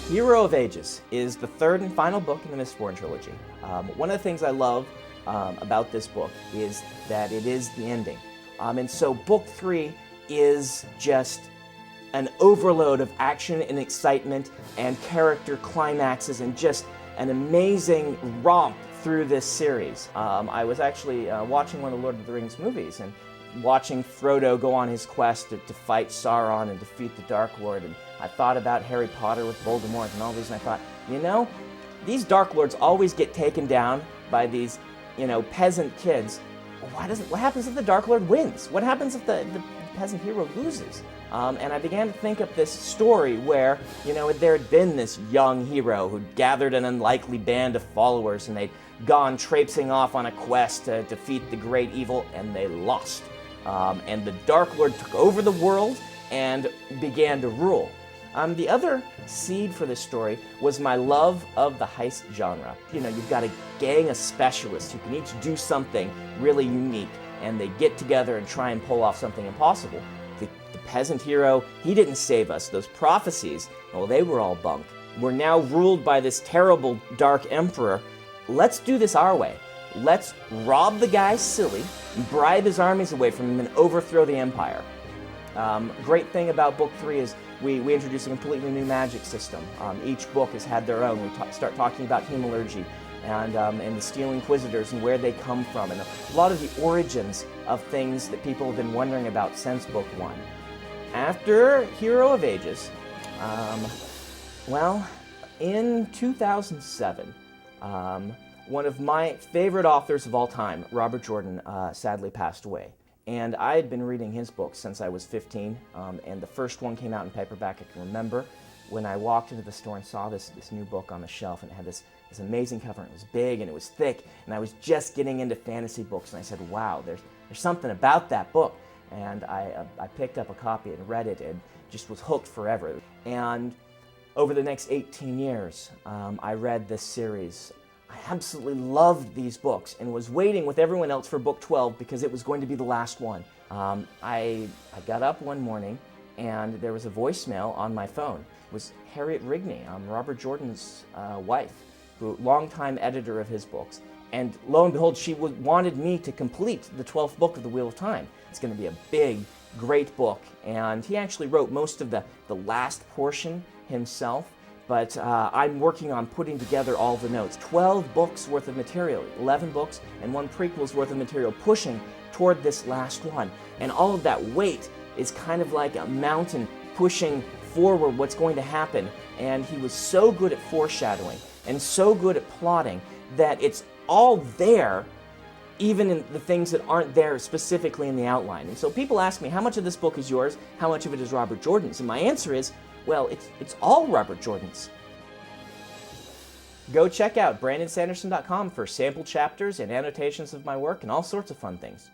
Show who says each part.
Speaker 1: Hero of Ages is the third and final book in the Mistborn trilogy. One of the things I love about this book is that it is the ending. And so book 3 is just an overload of action and excitement and character climaxes and just an amazing romp through this series. I was actually watching one of the Lord of the Rings movies and watching Frodo go on his quest to fight Sauron and defeat the Dark Lord, and I thought about Harry Potter with Voldemort and all these, and I thought, you know, these Dark Lords always get taken down by these, peasant kids. What happens if the Dark Lord wins? What happens if the peasant hero loses? And I began to think of this story where, there had been this young hero who'd gathered an unlikely band of followers and they'd gone traipsing off on a quest to defeat the great evil, and they lost. And the Dark Lord took over the world and began to rule. The other seed for this story was my love of the heist genre. You've got a gang of specialists who can each do something really unique, and they get together and try and pull off something impossible. The peasant hero, he didn't save us. Those prophecies, well, they were all bunk. We're now ruled by this terrible dark emperor. Let's do this our way. Let's rob the guy silly, bribe his armies away from him, and overthrow the empire. Great thing about book 3 is we introduce a completely new magic system. Each book has had their own. We start talking about hemalurgy and the Steel Inquisitors and where they come from, and a lot of the origins of things that people have been wondering about since book 1. After Hero of Ages, in 2007, one of my favorite authors of all time, Robert Jordan, sadly passed away. And I had been reading his books since I was 15, and the first one came out in paperback. I can remember when I walked into the store and saw this new book on the shelf, and it had this amazing cover, and it was big and it was thick, and I was just getting into fantasy books, and I said, wow, there's something about that book. And I picked up a copy and read it and just was hooked forever. And over the next 18 years, I read this series. I absolutely loved these books and was waiting with everyone else for book 12 because it was going to be the last one. I got up one morning and there was a voicemail on my phone. It was Harriet Rigney, Robert Jordan's wife, longtime editor of his books. And lo and behold, she wanted me to complete the 12th book of The Wheel of Time. It's going to be a big, great book. And he actually wrote most of the last portion himself. But I'm working on putting together all the notes. 12 books worth of material, 11 books and 1 prequel's worth of material, pushing toward this last one. And all of that weight is kind of like a mountain pushing forward what's going to happen. And he was so good at foreshadowing and so good at plotting that it's all there, even in the things that aren't there specifically in the outline. And so people ask me, how much of this book is yours? How much of it is Robert Jordan's? And my answer is, well, it's all Robert Jordan's. Go check out BrandonSanderson.com for sample chapters and annotations of my work and all sorts of fun things.